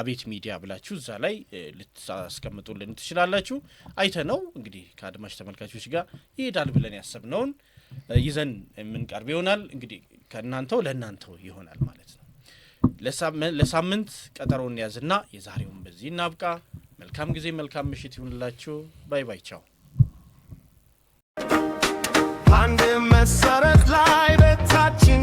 አቤት ሚዲያ ብላችሁ እዛ ላይ ልታስቀምጡልን ትችላላችሁ አይተነው እንግዲህ ከአድማጭ ተመልካቾች ጋር ይሄዳል ብለን ያሰብነውን ይዘን የምንቀርብ ይሆናል እንግዲህ ከእናንተው ለእናንተው ይሆናል ማለት ነው ለሳምንት ቀጠሮን ያዝና የዛሬውን በዚህ እናብቃ መልካም ጊዜ መልካም ምሽት ይሁንላችሁ ባይ ባይ ቻው አንድ መሰረት ላይ በታችን